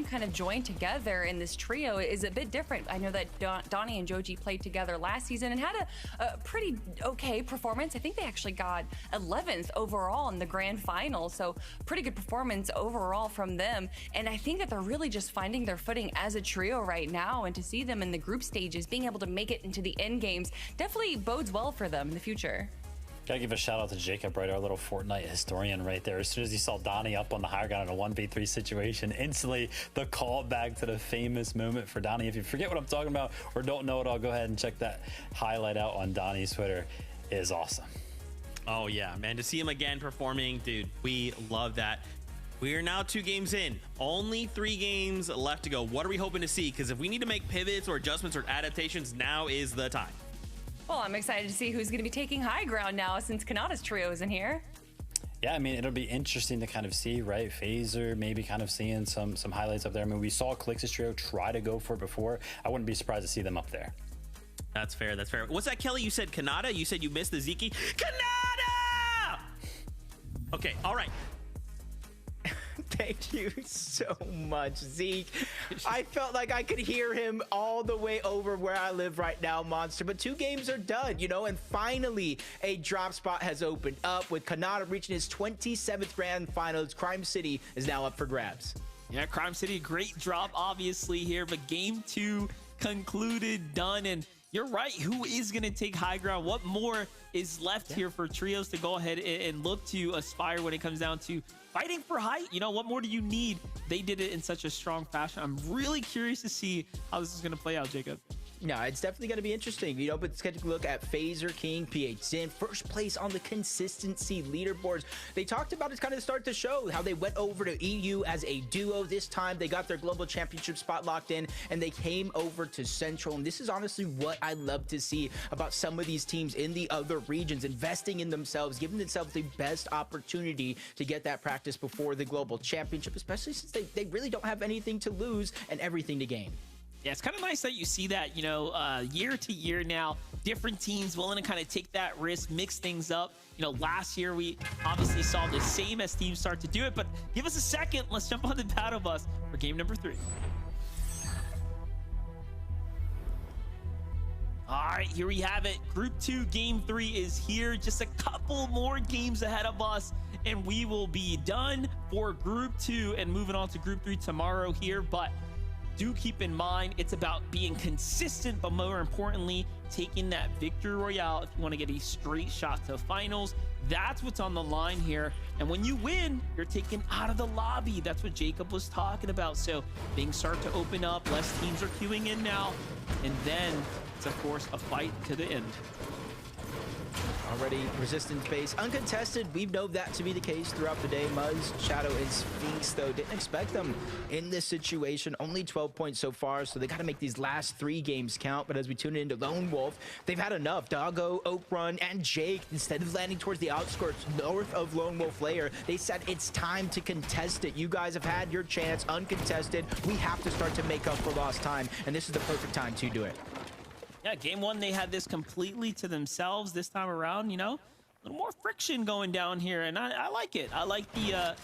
kind of join together in this trio is a bit different. I know that Donnie and Joji played together last season and had a pretty okay performance. I think they actually got 11th overall in the grand final, so pretty good performance overall from them. And I think that they're really just finding their footing as a trio right now, and to see them in the group stages being able to make it into the end games definitely bodes well for them in the future. Gotta give a shout out to Jacob, right, our little Fortnite historian right there. As soon as he saw Donnie up on the higher ground in a 1v3 situation, instantly the call back to the famous moment for Donnie. If you forget what I'm talking about or don't know it all, go ahead and check that highlight out on Donnie's Twitter. It is awesome. Oh yeah, man, to see him again performing, dude, we love that. We are now 2 games in, only 3 games left to go. What are we hoping to see? Because if we need to make pivots or adjustments or adaptations, now is the time. Well, I'm excited to see who's going to be taking high ground now since Kanata's trio isn't here. Yeah, I mean, it'll be interesting to kind of see, right? Phaser maybe kind of seeing some highlights up there. I mean, we saw Clix's trio try to go for it before. I wouldn't be surprised to see them up there. That's fair. That's fair. What's that, Kelly? You said Kanata? You said you missed the Zeke? Kanata! Okay, all right. Thank you so much, Zeke. I felt like I could hear him all the way over where I live right now, Monster. But 2 games are done, you know, and finally a drop spot has opened up with Kanata reaching his 27th grand finals. Crime City is now up for grabs. Yeah, Crime City, great drop, obviously, here. But game 2 concluded, done. And you're right. Who is going to take high ground? What more is left here for trios to go ahead and look to aspire when it comes down to fighting for height? You know, what more do you need? They did it in such a strong fashion. I'm really curious to see how this is going to play out, Jacob. No, it's definitely going to be interesting, you know, but let's take a look at Phaser, King, PH Zin, first place on the consistency leaderboards. They talked about it kind of start the show, how they went over to EU as a duo. This time they got their global championship spot locked in and they came over to Central. And this is honestly what I love to see about some of these teams in the other regions, investing in themselves, giving themselves the best opportunity to get that practice before the global championship, especially since they really don't have anything to lose and everything to gain. Yeah, it's kind of nice that you see that, you know, year to year now, different teams willing to kind of take that risk, mix things up. You know, last year we obviously saw the same as teams start to do it, but give us a second. Let's jump on the battle bus for game number 3. All right, here we have it. Group 2, game 3 is here. Just a couple more games ahead of us, and we will be done for Group 2 and moving on to Group 3 tomorrow here. But do keep in mind, it's about being consistent, but more importantly, taking that victory royale if you want to get a straight shot to finals. That's what's on the line here. And when you win, you're taken out of the lobby. That's what Jacob was talking about. So things start to open up. Less teams are queuing in now. And then it's, of course, a fight to the end. Already resistance base uncontested. We've known that to be the case throughout the day. Muzz, Shadow, and Sphinx, though, didn't expect them in this situation. Only 12 points so far, so they got to make these last 3 games count. But as we tune into Lone Wolf, they've had enough. Doggo, Oakrun, and Jake, instead of landing towards the outskirts north of Lone Wolf Lair, they said it's time to contest it. You guys have had your chance uncontested. We have to start to make up for lost time, and this is the perfect time to do it. Yeah, game 1, they had this completely to themselves. This time around, you know, a little more friction going down here, and I like it. I like the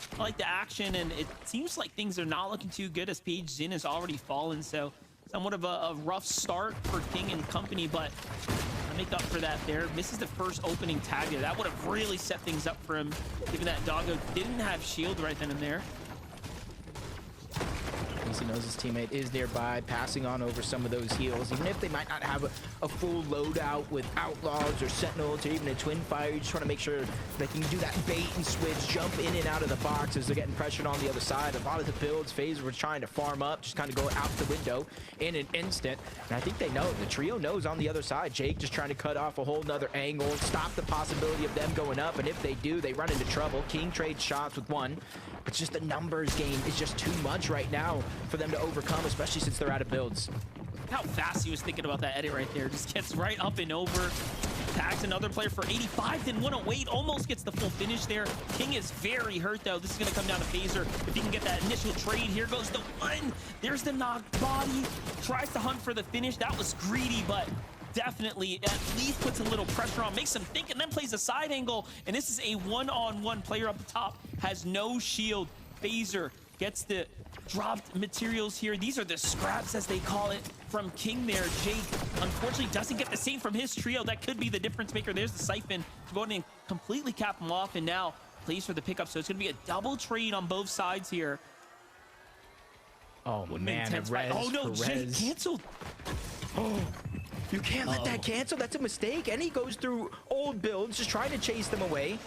action, and it seems like things are not looking too good as PH Zin has already fallen. So somewhat of a rough start for King and company, but to make up for that there, misses the first opening tag there. That would have really set things up for him, given that Doggo didn't have shield right then and there. He knows his teammate is nearby, passing on over some of those heals. Even if they might not have a full loadout with Outlaws or Sentinels or even a Twin Fire, you just want to make sure they can do that bait and switch, jump in and out of the box as they're getting pressured on the other side. A lot of the builds, Phaser was trying to farm up, just kind of going out the window in an instant. And I think they know, the trio knows on the other side. Jake just trying to cut off a whole nother angle, stop the possibility of them going up. And if they do, they run into trouble. King trades shots with 1. It's just the numbers game is just too much right now for them to overcome, especially since they're out of builds. How fast he was thinking about that edit right there. Just gets right up and over. Tags another player for 85, then 108. Almost gets the full finish there. King is very hurt, though. This is going to come down to Phaser. If he can get that initial trade, here goes the 1. There's the knocked body. Tries to hunt for the finish. That was greedy, but definitely at least puts a little pressure on, makes him think, and then plays a side angle. And this is a one-on-one player up the top, has no shield. Phaser gets the dropped materials here. These are the scraps, as they call it, from King there. Jake, unfortunately, doesn't get the same from his trio. That could be the difference maker. There's the Siphon to go ahead and completely cap him off, and now plays for the pickup. So it's going to be a double trade on both sides here. Oh, man, Intense fight. Oh, no, Jake canceled. Oh, you can't let that cancel. That's a mistake. And he goes through old builds, just trying to chase them away.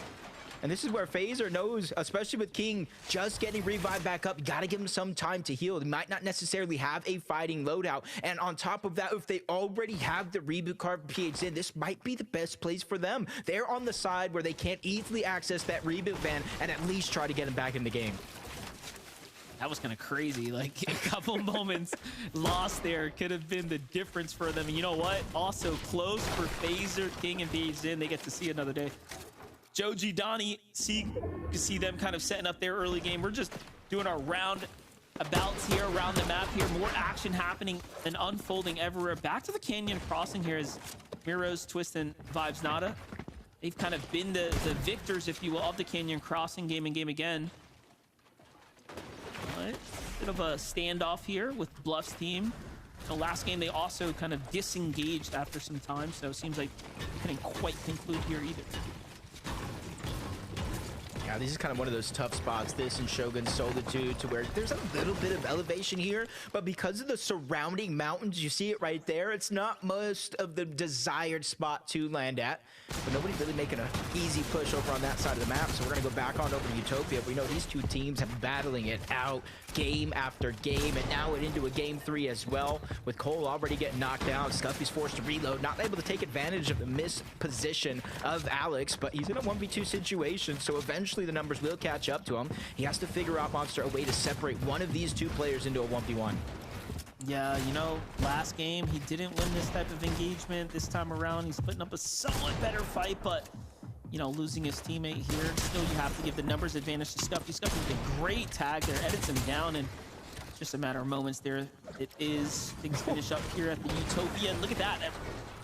And this is where Phaser knows, especially with King just getting revived back up, you got to give him some time to heal. He might not necessarily have a fighting loadout. And on top of that, if they already have the reboot card for PHN, this might be the best place for them. They're on the side where they can't easily access that reboot ban and at least try to get him back in the game. That was kind of crazy. Like, a couple moments lost there could have been the difference for them. And you know what? Also close for Phaser, King, and PHN. They get to see another day. Joji, Donnie, you see them kind of setting up their early game. We're just doing our roundabouts here around the map here. More action happening and unfolding everywhere. Back to the Canyon Crossing here as Miros, Twist, and Vibes Nada. They've kind of been the victors, if you will, of the Canyon Crossing game and game again. But bit of a standoff here with Bluff's team. The last game, they also kind of disengaged after some time, so it seems like they couldn't quite conclude here either. Yeah, this is kind of one of those tough spots, this and Shogun's Solitude, to where there's a little bit of elevation here, but because of the surrounding mountains, you see it right there, it's not most of the desired spot to land at. But nobody's really making an easy push over on that side of the map, so we're going to go back on over to Utopia. We know these two teams have been battling it out game after game, and now it into a game 3 as well, with Cole already getting knocked down. Scuffy's forced to reload, not able to take advantage of the missed position of Alex, but he's in a 1v2 situation, so eventually the numbers will catch up to him. He has to figure out, Monster, a way to separate one of these two players into a 1v1. Yeah, you know, last game, he didn't win this type of engagement. This time around, he's putting up a somewhat better fight, but, you know, losing his teammate here, still you have to give the numbers advantage to Scuffy. Scuffy did a great tag there, edits him down, and it's just a matter of moments there. It is. Things finish up here at the Utopia, and look at that. It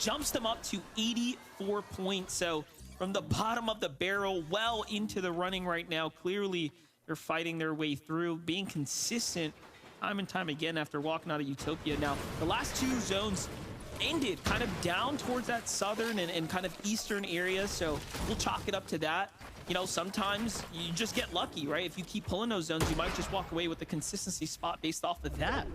jumps them up to 84 points, so from the bottom of the barrel, well into the running right now. Clearly, they're fighting their way through, being consistent time and time again after walking out of Utopia. Now, the last two zones ended kind of down towards that southern and kind of eastern area, so we'll chalk it up to that. You know, sometimes you just get lucky, right? If you keep pulling those zones, you might just walk away with the consistency spot based off of that.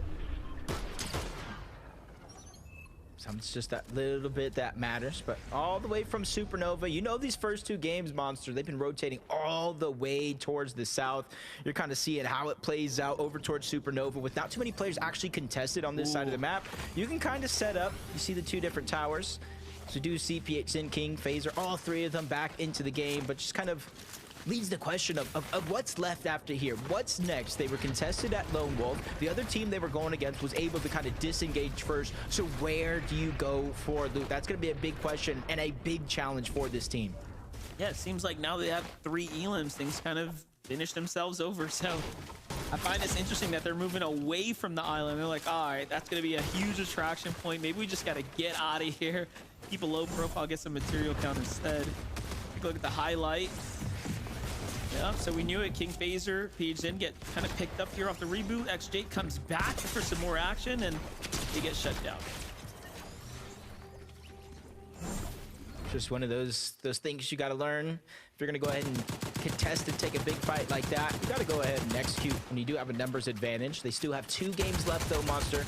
It's just that little bit that matters, but all the way from Supernova, you know, these first two games, Monster, they've been rotating all the way towards the south. You're kind of seeing how it plays out over towards Supernova with not too many players actually contested on this side of the map. You can kind of set up, you see the two different towers. So do see PHN, King, Phaser, all three of them back into the game, but just kind of leads the question of what's left after here. What's next? They were contested at Lone Wolf. The other team they were going against was able to kind of disengage first. So where do you go for loot? That's going to be a big question and a big challenge for this team. Yeah, it seems like now they have 3 elims, things kind of finish themselves over. So I find this interesting that they're moving away from the island. They're like, all right, that's going to be a huge attraction point. Maybe we just got to get out of here, keep a low profile, get some material count instead. Take a look at the highlight. Yeah, so we knew it. King, Phaser, PHN get kind of picked up here off the reboot. XJ comes back for some more action, and they get shut down. Just one of those things you got to learn. If you're going to go ahead and contest and take a big fight like that, you got to go ahead and execute when you do have a numbers advantage. They still have 2 games left, though, Monster,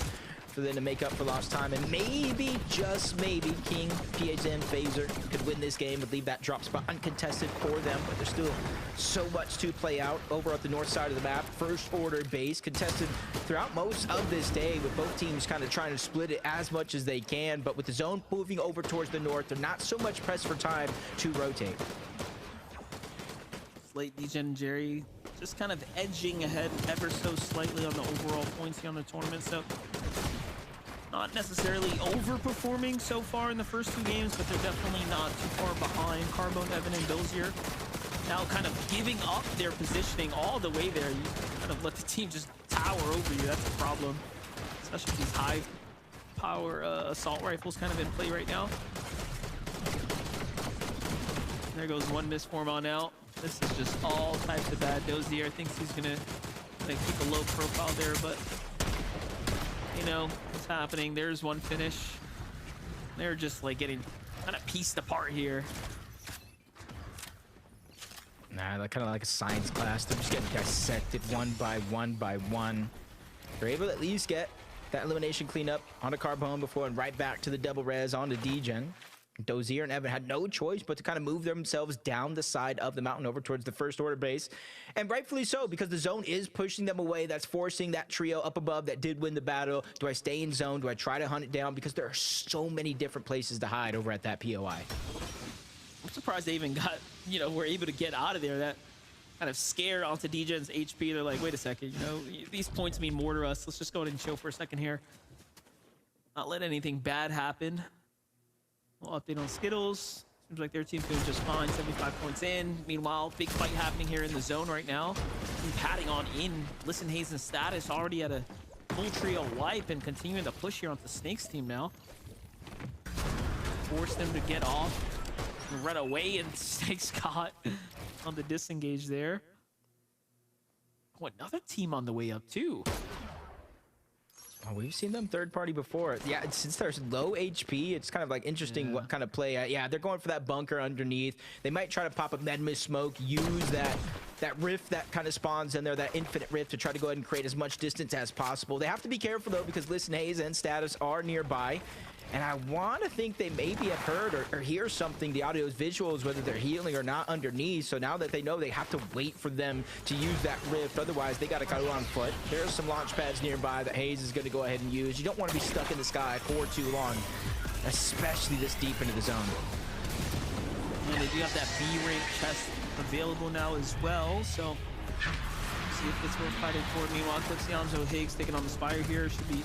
for them to make up for lost time. And maybe, just maybe, King, PHN, Phaser could win this game and leave that drop spot uncontested for them. But there's still so much to play out over at the north side of the map. First order base contested throughout most of this day, with both teams kind of trying to split it as much as they can. But with the zone moving over towards the north, they're not so much pressed for time to rotate. Slate, DJ, and Jerry just kind of edging ahead ever so slightly on the overall points here on the tournament. So not necessarily overperforming so far in the first 2 games, but they're definitely not too far behind. Carbone, Evan, and Dozier now kind of giving up their positioning all the way there. You kind of let the team just tower over you. That's a problem, especially with these high power assault rifles kind of in play right now. There goes one misform on out. This is just all types of bad. Dozier thinks he's gonna They keep a low profile there, but you know what's happening. There's one finish. They're just like getting kind of pieced apart here. Nah, like kind of like a science class. They're just getting dissected one by one by one. They're able to at least get that elimination cleanup onto Carbone before and right back to the double res onto Degen. Dozier and Evan had no choice but to kind of move themselves down the side of the mountain over towards the first order base. And rightfully so, because the zone is pushing them away. That's forcing that trio up above that did win the battle. Do I stay in zone? Do I try to hunt it down? Because there are so many different places to hide over at that POI. I'm surprised they even got, you know, were able to get out of there. That kind of scared onto Degen's HP. They're like, wait a second, you know, these points mean more to us. Let's just go ahead and chill for a second here. Not let anything bad happen. We'll update on Skittles. Seems like their team's doing just fine. 75 points in. Meanwhile, big fight happening here in the zone right now. And padding on in. Listen Hazen's status already at a full trio wipe and continuing to push here onto Snake's team now. Force them to get off and run away, and Snake's caught on the disengage there. Oh, another team on the way up too. Oh, we've seen them third party before. Yeah, since there's low HP, it's kind of like interesting what kind of play. Yeah, they're going for that bunker underneath. They might try to pop a Medmus smoke, use that rift that kind of spawns in there, that infinite rift, to try to go ahead and create as much distance as possible. They have to be careful though, because Listen Hayes and Status are nearby. And I want to think they maybe have heard or hear something, the audio's visuals, whether they're healing or not underneath. So now that they know, they have to wait for them to use that rift. Otherwise, they got to go on foot. There's some launch pads nearby that Hayes is going to go ahead and use. You don't want to be stuck in the sky for too long, especially this deep into the zone. And they do have that B rank chest available now as well. So see if it's worth fighting for. Meanwhile, Clixianzo Higgs taking on the Spire here. Should be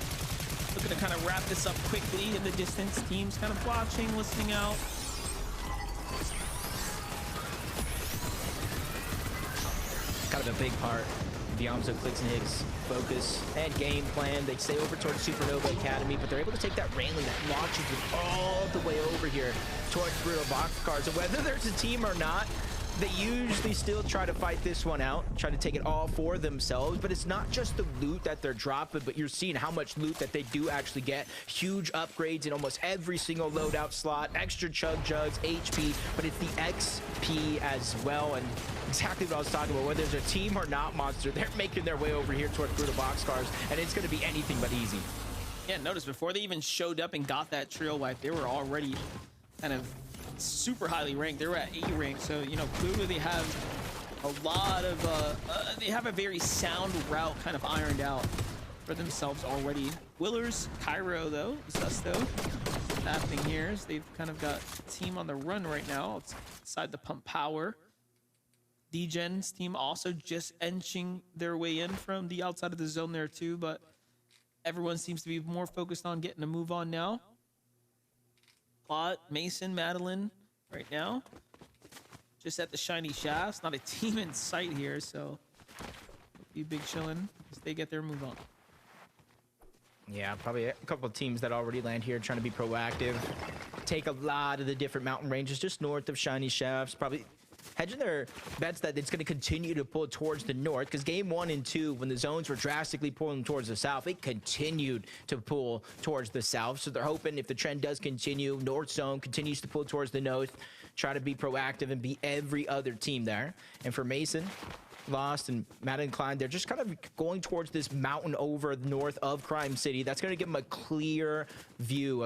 looking to kind of wrap this up quickly in the distance. Teams kind of watching, listening out. Kind of a big part of Yamso, Clicks, and Higgs' focus and game plan. They stay over towards Supernova Academy, but they're able to take that railing that launches them all the way over here towards Brutal Boxcars. And whether there's a team or not, they usually still try to fight this one out, try to take it all for themselves. But it's not just the loot that they're dropping, but you're seeing how much loot that they do actually get. Huge upgrades in almost every single loadout slot, extra chug jugs, HP, but it's the XP as well. And exactly what I was talking about, whether there's a team or not, Monster, they're making their way over here towards Brutal Boxcars, and it's going to be anything but easy. Yeah, notice before they even showed up and got that trio wipe, they were already kind of super highly ranked. They were at A rank, so you know clearly they have a lot of they have a very sound route kind of ironed out for themselves already. Willers, Cairo though, Susto, what's happening here is they've kind of got a team on the run right now outside the pump power. Degen's team also just inching their way in from the outside of the zone there too, but everyone seems to be more focused on getting a move on now. Plot, Mason, Madeline, right now, just at the shiny shafts. Not a team in sight here, so be big chillin' as they get their move on. Yeah, probably a couple of teams that already land here trying to be proactive. Take a lot of the different mountain ranges just north of shiny shafts. Probably hedging their bets that it's going to continue to pull towards the north, because game 1 and 2, when the zones were drastically pulling towards the south, it continued to pull towards the south. So they're hoping if the trend does continue, north zone continues to pull towards the north, try to be proactive and beat every other team there. And for Mason, Lost, and Matt Klein, they're just kind of going towards this mountain over north of Crime City. That's going to give them a clear view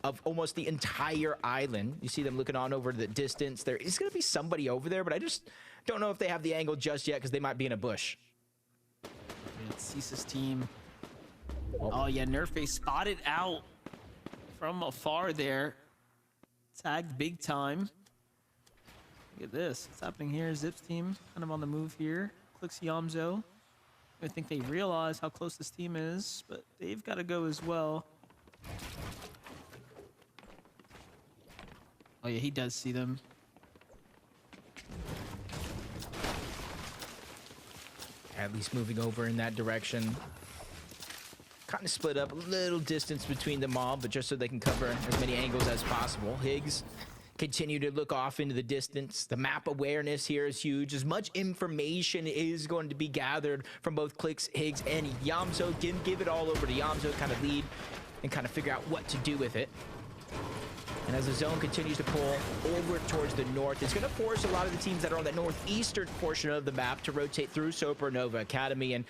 of almost the entire island. You see them looking on over the distance. There is going to be somebody over there, but I just don't know if they have the angle just yet, because they might be in a bush. It's Cease's team. Oh yeah, Nerfe spotted out from afar there. Tagged big time. Look at this. What's happening here? Zip's team kind of on the move here. Clicks Yamzo. I think they realize how close this team is, but they've got to go as well. Oh yeah, he does see them. At least moving over in that direction. Kind of split up a little distance between them all, but just so they can cover as many angles as possible. Higgs continue to look off into the distance. The map awareness here is huge. As much information is going to be gathered from both Clix, Higgs, and Yamso. Give it all over to Yamso, kind of lead and kind of figure out what to do with it. And as the zone continues to pull over towards the north, it's going to force a lot of the teams that are on the northeastern portion of the map to rotate through Supernova Academy and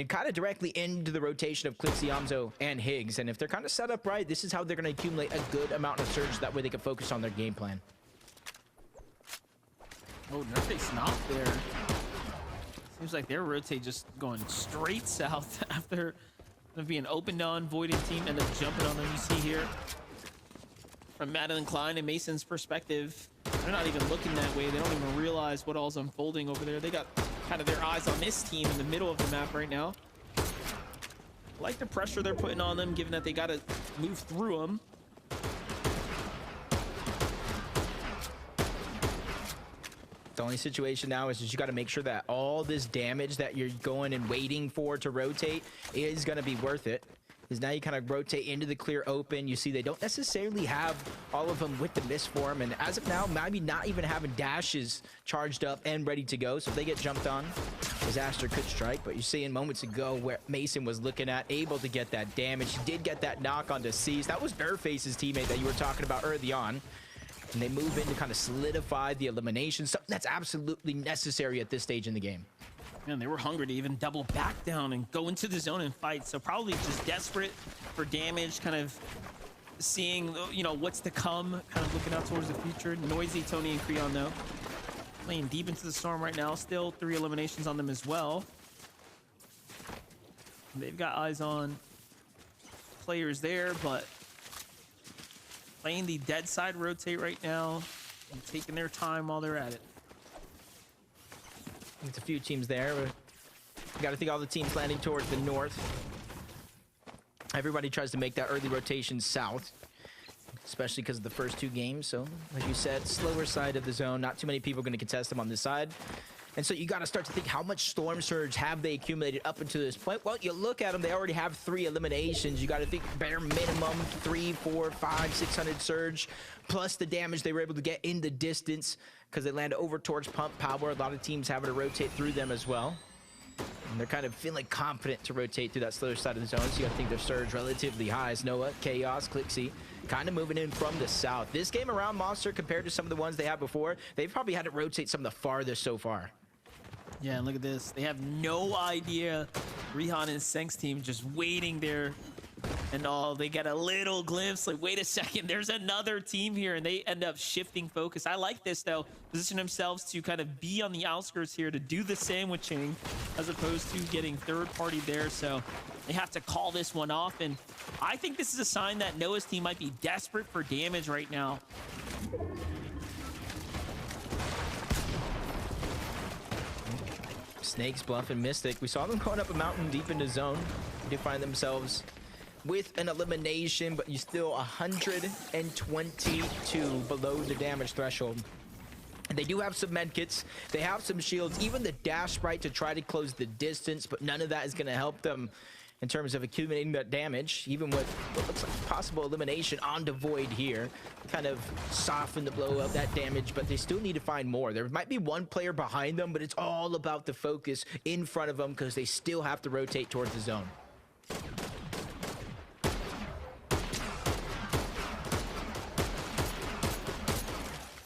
kind of directly into the rotation of Clix, Yamso, and Higgs. And if they're kind of set up right, this is how they're going to accumulate a good amount of surge. That way they can focus on their game plan. Oh, Nerface not there. Seems like their rotate just going straight south after being opened on, voided team, and then jumping on them. You see here from Madeline Klein and Mason's perspective, they're not even looking that way. They don't even realize what all's unfolding over there. They got kind of their eyes on this team in the middle of the map right now. Like the pressure they're putting on them, given that they got to move through them. The only situation now is you got to make sure that all this damage that you're going and waiting for to rotate is going to be worth it. Because now you kind of rotate into the clear open. You see they don't necessarily have all of them with the misform. And as of now, maybe not even having dashes charged up and ready to go. So if they get jumped on, Disaster could strike. But you see in moments ago where Mason was looking at, able to get that damage. He did get that knock onto C's. That was Nerface's teammate that you were talking about early on. And they move in to kind of solidify the elimination. Something that's absolutely necessary at this stage in the game. Man, they were hungry to even double back down and go into the zone and fight. So probably just desperate for damage, kind of seeing, you know, what's to come, kind of looking out towards the future. Noisy, Tony, and Creon, though. Playing deep into the storm right now. Still 3 eliminations on them as well. They've got eyes on players there, but playing the dead side rotate right now and taking their time while they're at it. It's a few teams there. You got to think all the teams landing towards the north. Everybody tries to make that early rotation south, especially because of the first 2 games. So, like you said, slower side of the zone. Not too many people going to contest them on this side. And so you got to start to think, how much storm surge have they accumulated up until this point? Well, you look at them, they already have 3 eliminations. You got to think bare minimum 3, 4, 5, 600 surge, plus the damage they were able to get in the distance because they land over towards pump power. A lot of teams having to rotate through them as well. And they're kind of feeling confident to rotate through that slower side of the zone. So you got to think their surge relatively high. As Noah, Chaos, Clixie, kind of moving in from the south. This game around Monster, compared to some of the ones they had before, they've probably had to rotate some of the farthest so far. Yeah, and look at this. They have no idea. Rihan and Senk's team just waiting there and all. They get a little glimpse, like, wait a second, there's another team here, and they end up shifting focus. I like this, though. Position themselves to kind of be on the outskirts here to do the sandwiching as opposed to getting third party there. So they have to call this one off, and I think this is a sign that Noah's team might be desperate for damage right now. Snakes, Bluff, and Mystic. We saw them going up a mountain deep into zone. They find themselves with an elimination, but you still 122 below the damage threshold. And they do have some medkits. They have some shields, even the dash sprite to try to close the distance, but none of that is going to help them in terms of accumulating that damage, even with what looks like possible elimination on Devoid here. Kind of soften the blow of that damage, but they still need to find more. There might be one player behind them, but it's all about the focus in front of them because they still have to rotate towards the zone.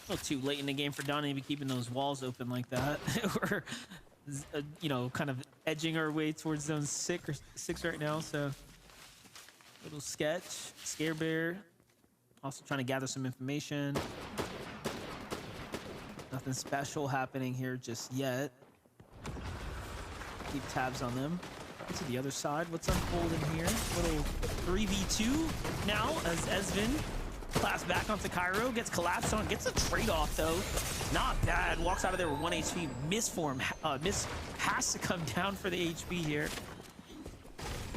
A little too late in the game for Donnie to be keeping those walls open like that. We're, you know, kind of edging our way towards zone 6 right now. So, little sketch, Scare Bear, also trying to gather some information. Nothing special happening here just yet. Keep tabs on them. To the other side, what's unfolding here? Little 3v2 now as Esvin claps back onto Cairo, gets collapsed on, gets a trade-off though. Not bad, walks out of there with 1 HP. Misform, Miss has to come down for the HP here.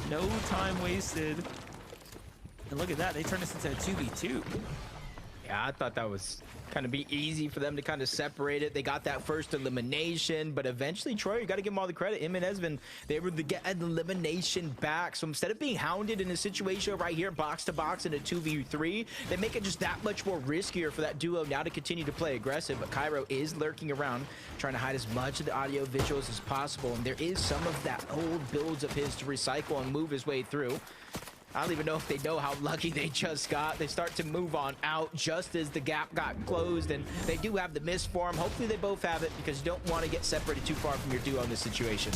No time wasted. And look at that, they turn this into a 2v2. Yeah, I thought that was kind of be easy for them to kind of separate it. They got that first elimination, but eventually, Troy, you got to give them all the credit. Him and Esvin, they were to get an elimination back. So instead of being hounded in a situation right here, box to box in a 2v3, they make it just that much more riskier for that duo now to continue to play aggressive. But Cairo is lurking around, trying to hide as much of the audio visuals as possible. And there is some of that old builds of his to recycle and move his way through. I don't even know if they know how lucky they just got. They start to move on out just as the gap got closed, and they do have the miss for him. Hopefully they both have it, because you don't want to get separated too far from your duo in this situation.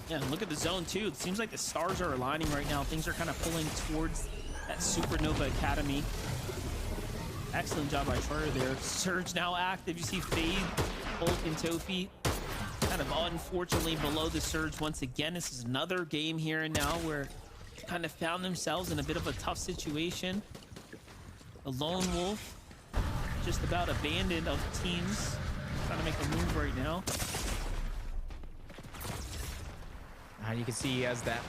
Yeah, and look at the zone too. It seems like the stars are aligning right now. Things are kind of pulling towards that Supernova Academy. Excellent job by Troyer there. Surge now active. You see Fade, Hulk, and Tofi kind of unfortunately below the Surge once again. This is another game here and now where kind of found themselves in a bit of a tough situation. The Lone Wolf just about abandoned of teams, trying to make a move right now. And you can see he has that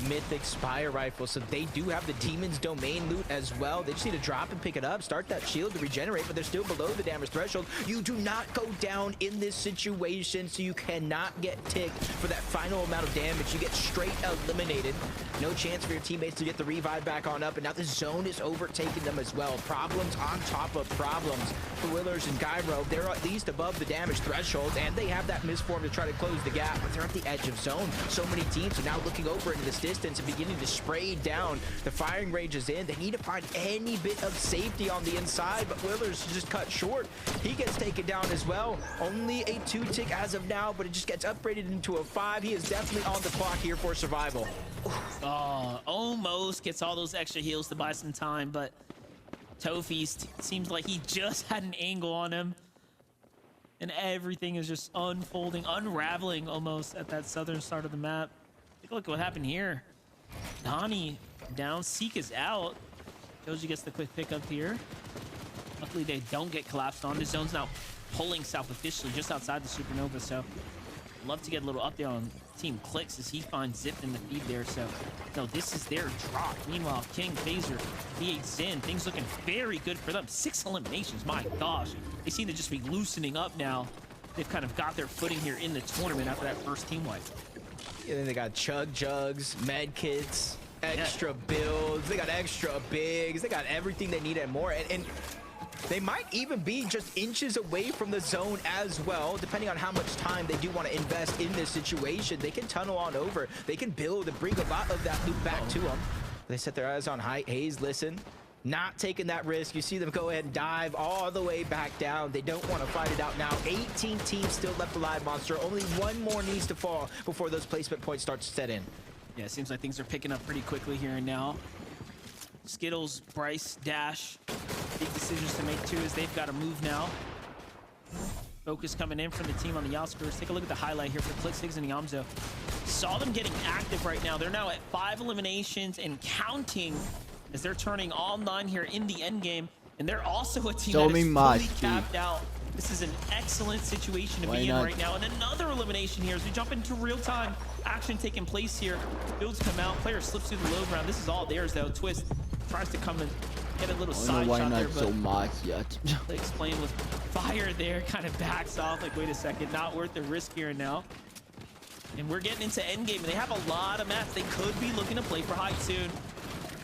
mythic Spire rifle, so they do have the Demon's Domain loot as well. They just need to drop and pick it up, start that shield to regenerate, but they're still below the damage threshold. You do not go down in this situation, so you cannot get ticked for that final amount of damage. You get straight eliminated. No chance for your teammates to get the revive back on up, and now the zone is overtaking them as well. Problems on top of problems for Willers and Gyro. They're at least above the damage threshold, and they have that misform to try to close the gap, but they're at the edge of zone. So many teams are now looking over into the distance and beginning to spray down. The firing range is in. They need to find any bit of safety on the inside, but Willers just cut short. He gets taken down as well. Only a 2-tick as of now, but it just gets upgraded into a 5. He is definitely on the clock here for survival. Almost gets all those extra heals to buy some time, but Tofi seems like he just had an angle on him, and everything is just unfolding, unraveling almost at that southern start of the map. Take a look at what happened here. Donnie down, Seek is out. Joji gets the quick pickup here. Luckily, they don't get collapsed on. The zone's now pulling south officially just outside the Supernova, so love to get a little update on Team Clicks as he finds Zip in the feed there. So, no, this is their drop. Meanwhile, King, Phaser, V8 Zin, things looking very good for them. 6 eliminations, my gosh. They seem to just be loosening up now. They've kind of got their footing here in the tournament after that first team wipe. Yeah, then they got chug jugs, med kits, extra builds, they got extra bigs, they got everything they need and more. And they might even be just inches away from the zone as well, depending on how much time they do want to invest in this situation. They can tunnel on over, they can build and bring a lot of that loot back to them. They set their eyes on height. Hayes, listen, not taking that risk. You see them go ahead and dive all the way back down. They don't want to fight it out now. 18 teams still left alive, Monster. Only one more needs to fall before those placement points start to set in. Yeah, it seems like things are picking up pretty quickly here and now. Skittles, Bryce, Dash, big decisions to make too as they've got to move now. Focus coming in from the team on the outskirts. Take a look at the highlight here for Click, Siggs, and Yamzo. Saw them getting active right now. They're now at 5 eliminations and counting as they're turning all 9 here in the end game. And they're also a team that is fully capped out. This is an excellent situation to be in right now. And another elimination here as we jump into real-time action taking place here. Builds come out, player slips through the low ground. This is all theirs though. Twist tries to come and get a little side shot there, but so much yet. they explain with fire there, kind of backs off like, wait a second, not worth the risk here now. And we're getting into endgame, and they have a lot of maps. They could be looking to play for height soon.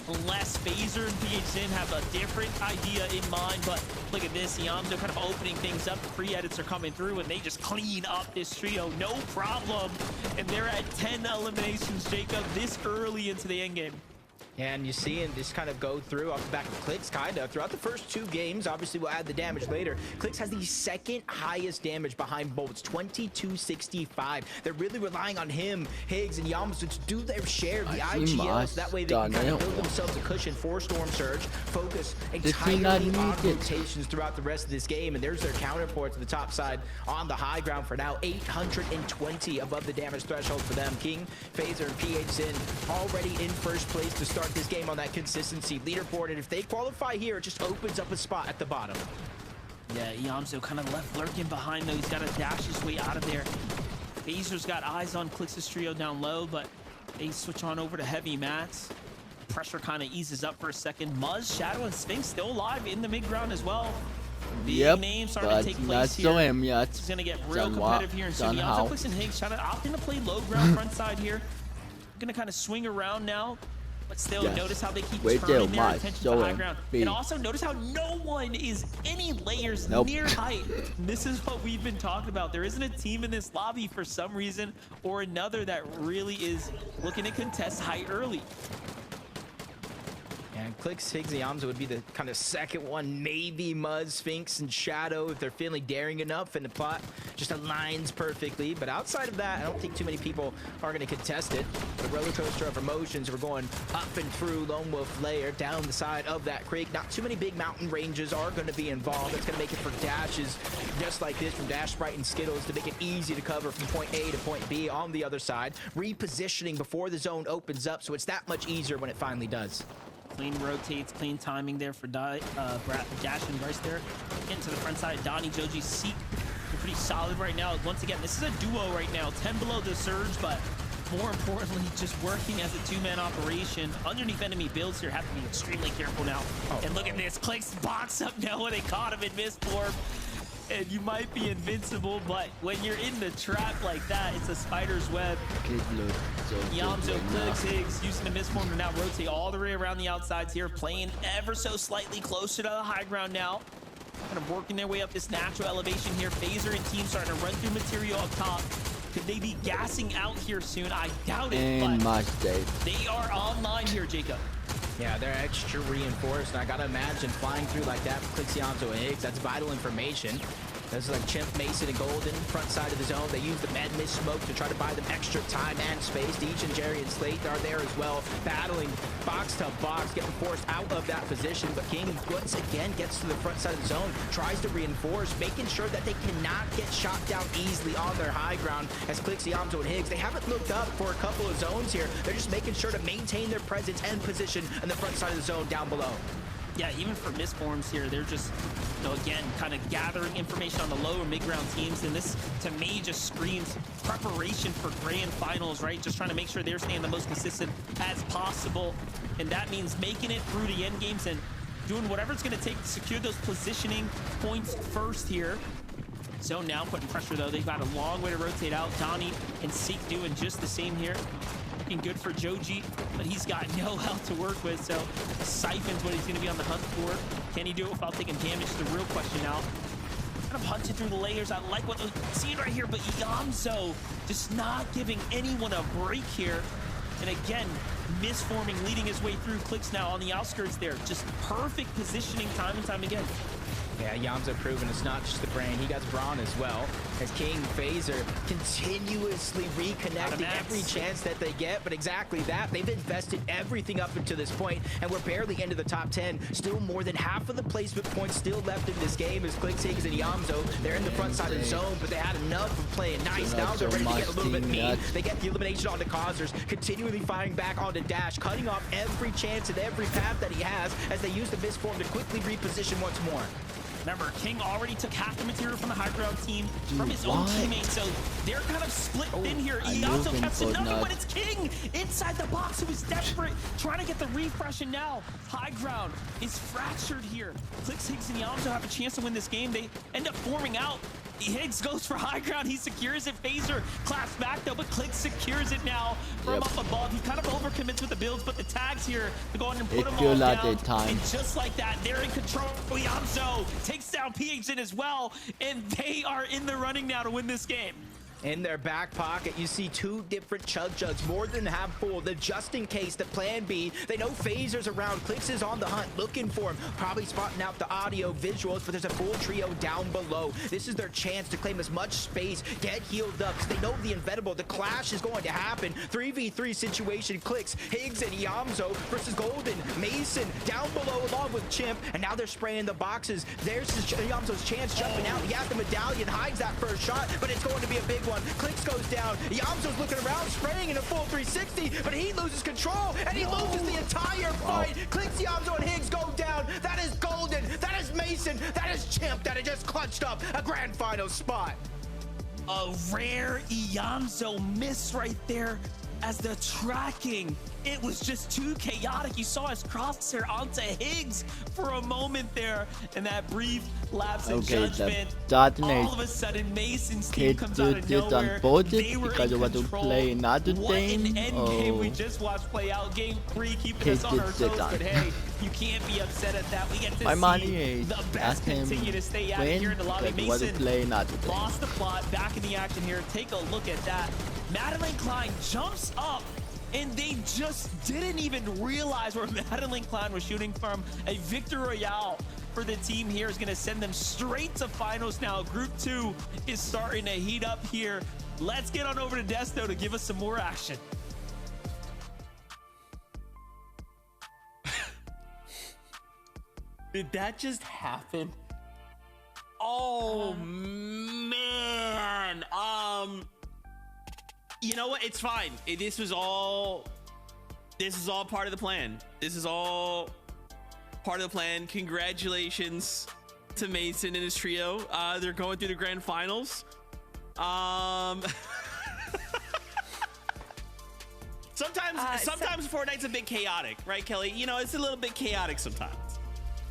Unless Phaser and PHN have a different idea in mind, but look at this, Yamzo kind of opening things up. The pre-edits are coming through, and they just clean up this trio, no problem. And they're at 10 eliminations, Jacob, this early into the endgame. And you see him just kind of go through off the back of Clicks, kind of. Throughout the first 2 games, obviously we'll add the damage later. Clicks has the second highest damage behind Bolts, 2265. They're really relying on him, Higgs, and Yamsu to do their share, the IGLs. That way they can kind of build themselves a cushion for Storm Surge, focus entirely on rotations throughout the rest of this game. And there's their counterpart to the top side on the high ground for now. 820 above the damage threshold for them. King, Phaser, and PH Zin already in first place to start this game on that consistency leaderboard, and if they qualify here, it just opens up a spot at the bottom. Yeah, Yamzo kind of left lurking behind though. He's got to dash his way out of there. Phaser's got eyes on Clix's trio down low, but they switch on over to heavy mats. pressure kind of eases up for a second. Muzz, Shadow, and Sphinx still alive in the mid ground as well. Big names starting to take place here. He's going to get real competitive here. And so Yamzo, Clicks, and Higgs trying to opt in to play low ground front side here. Going to kind of swing around now. But still, notice how they keep turning their attention to the high ground. And also notice how no one is any layers near height. And this is what we've been talking about. There isn't a team in this lobby for some reason or another that really is looking to contest height early. And Clicks, Higgs, and Yamzo would be the kind of second one. Maybe Muzz, Sphinx, and Shadow if they're feeling daring enough and the plot just aligns perfectly. But outside of that, I don't think too many people are going to contest it. The roller coaster of emotions, we're going up and through Lone Wolf Lair, down the side of that creek. Not too many big mountain ranges are going to be involved. That's going to make it for dashes just like this from Dash, Sprite, and Skittles to make it easy to cover from point A to point B on the other side. Repositioning before the zone opens up, so it's that much easier when it finally does. Clean rotates, clean timing there for Dash and Bryce there. Getting to the front side, Donnie, Joji, Seek. They're pretty solid right now. Once again, this is a duo right now. 10 below the surge, but more importantly, just working as a two-man operation. Underneath enemy builds here have to be extremely careful now. And look at this, Clicks box up now when they caught him in misform. And you might be invincible, but when you're in the trap like that, it's a spider's web. Yamzo, Clicks, Higgs using the misform to now rotate all the way around the outsides here, playing ever so slightly closer to the high ground now. Kind of working their way up this natural elevation here. Phaser and team starting to run through material up top. Could they be gassing out here soon? I doubt it, but they are online here, Jacob. Yeah, they're extra reinforced, and I gotta imagine flying through like that for Clicks, Yamzo, and Higgs, that's vital information. This is like Chimp, Mason, and Golden, front side of the zone. They use the Med Mist smoke to try to buy them extra time and space. Deej and Jerry and Slate are there as well, battling box to box, getting forced out of that position. But King once again gets to the front side of the zone, tries to reinforce, making sure that they cannot get shot down easily on their high ground. As Clicks, Yamzo, and Higgs, they haven't looked up for a couple of zones here. They're just making sure to maintain their presence and position in the front side of the zone down below. Yeah, even for misforms here, they're just, you know, again, kind of gathering information on the lower mid-ground teams. And this, to me, just screams preparation for grand finals, right? Just trying to make sure they're staying the most consistent as possible. And that means making it through the end games and doing whatever it's going to take to secure those positioning points first here. So now putting pressure, though. They've got a long way to rotate out. Donnie and Seek doing just the same here. Looking good for Joji, but he's got no health to work with, so Siphon's what he's going to be on the hunt for. Can he do it without taking damage? The real question now. Kind of hunted through the layers. I like what we're seeing right here, but Yamzo just not giving anyone a break here. And again, misforming, leading his way through. Clicks now on the outskirts there. Just perfect positioning time and time again. Yeah, Yamzo proven it's not just the brain. He got Brawn as well. As King, Phaser continuously reconnecting every chance that they get. But exactly that, they've invested everything up until this point, and we're barely into the top 10. Still more than half of the placement points still left in this game as Clicks, Higgs, and Yamzo. They're in the front side of the zone, but they had enough of playing nice. Now they're ready to get a little bit mean. They get the elimination onto Causers, continually firing back onto Dash, cutting off every chance and every path that he has as they use the misform to quickly reposition once more. Remember, King already took half the material from the high ground team from his own teammates, so they're kind of split thin here. Yamzo catches another one. It's King inside the box, who is desperate, trying to get the refresh, and now high ground is fractured here. Clicks, Higgs, and Yamzo have a chance to win this game. They end up forming out. Higgs goes for high ground. He secures it. Phaser claps back though, but Clicks secures it now from up above. He kind of overcommits with the builds, but the tags here to go ahead and put them all down. And just like that, they're in control. Yamzo takes down PHN as well, and they are in the running now to win this game. In their back pocket, you see two different chug jugs, more than half full. The just in case, the plan B. They know Phaser's around. Clicks is on the hunt, looking for him. Probably spotting out the audio visuals, but there's a full trio down below. This is their chance to claim as much space, get healed up, because they know the inevitable. The clash is going to happen. 3v3 situation. Clicks, Higgs, and Yamzo versus Golden, Mason down below along with Chimp, and now they're spraying the boxes. There's Yamzo's chance jumping out. He has the medallion, hides that first shot, but it's going to be a big one. Clicks goes down. Yamzo's looking around, spraying in a full 360, but he loses control, and he loses the entire fight. Clicks, Yamzo, and Higgs go down. That is Golden. That is Mason. That is Chimp that had just clutched up a grand final spot. A rare Yamzo miss right there as the tracking it was just too chaotic. You saw his crosshair onto Higgs for a moment there, and that brief lapse in judgment. All of a sudden, Mason's team comes out of nowhere. They were in control. What an end game we just watched play out. Game 3, keeping us on our toes, but hey, you can't be upset at that. We get to see the best continue to stay out here in the lobby. Mason lost the plot, back in the action here. Take a look at that. Madeline Klein jumps up, and they just didn't even realize where Madeline Klein was shooting from. A victory royale for the team here is going to send them straight to finals now. Group 2 is starting to heat up here. Let's get on over to Desto to give us some more action. Did that just happen? Oh man. You know what? It's fine. This is all part of the plan. This is all part of the plan. Congratulations to Mason and his trio. They're going through the grand finals. Sometimes Fortnite's a bit chaotic, right, Kelly? You know, it's a little bit chaotic sometimes.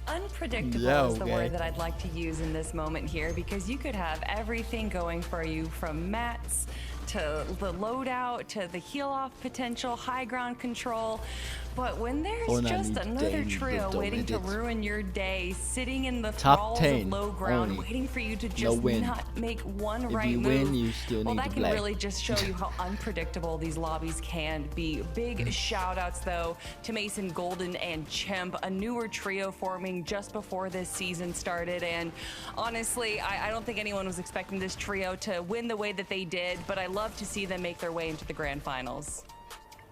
Unpredictable is the word that I'd like to use in this moment here, because you could have everything going for you, from mats to the loadout to the heal off potential, high ground control. But when there's just another trio waiting to ruin your day, sitting in the thralls of low ground, waiting for you to just not make one right move, well, that can really just show you how unpredictable these lobbies can be. Big shout outs though to Mason, Golden, and Chimp, a newer trio forming just before this season started. And honestly, I don't think anyone was expecting this trio to win the way that they did, but I love to see them make their way into the grand finals.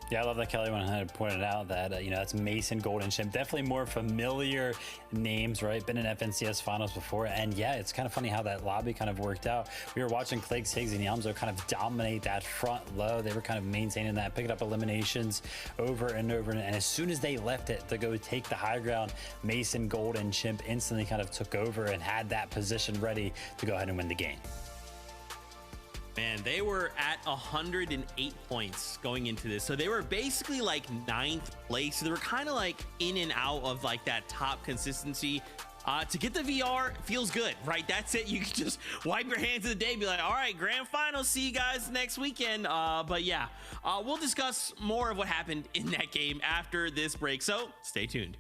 Yeah, I love that Kelly went ahead and pointed out that, that's Mason, Golden, Chimp. Definitely more familiar names, right? Been in FNCS finals before. And yeah, it's kind of funny how that lobby kind of worked out. We were watching Cleggs, Higgs, and Yamzo kind of dominate that front low. They were kind of maintaining that, picking up eliminations over and over. And as soon as they left it to go take the high ground, Mason, Golden, Chimp instantly kind of took over and had that position ready to go ahead and win the game. Man, they were at 108 points going into this. So they were basically like 9th place. So they were kind of like in and out of like that top consistency. To get the VR feels good, right? That's it. You can just wipe your hands of the day, be like, all right, grand final, see you guys next weekend. But yeah, we'll discuss more of what happened in that game after this break. So stay tuned.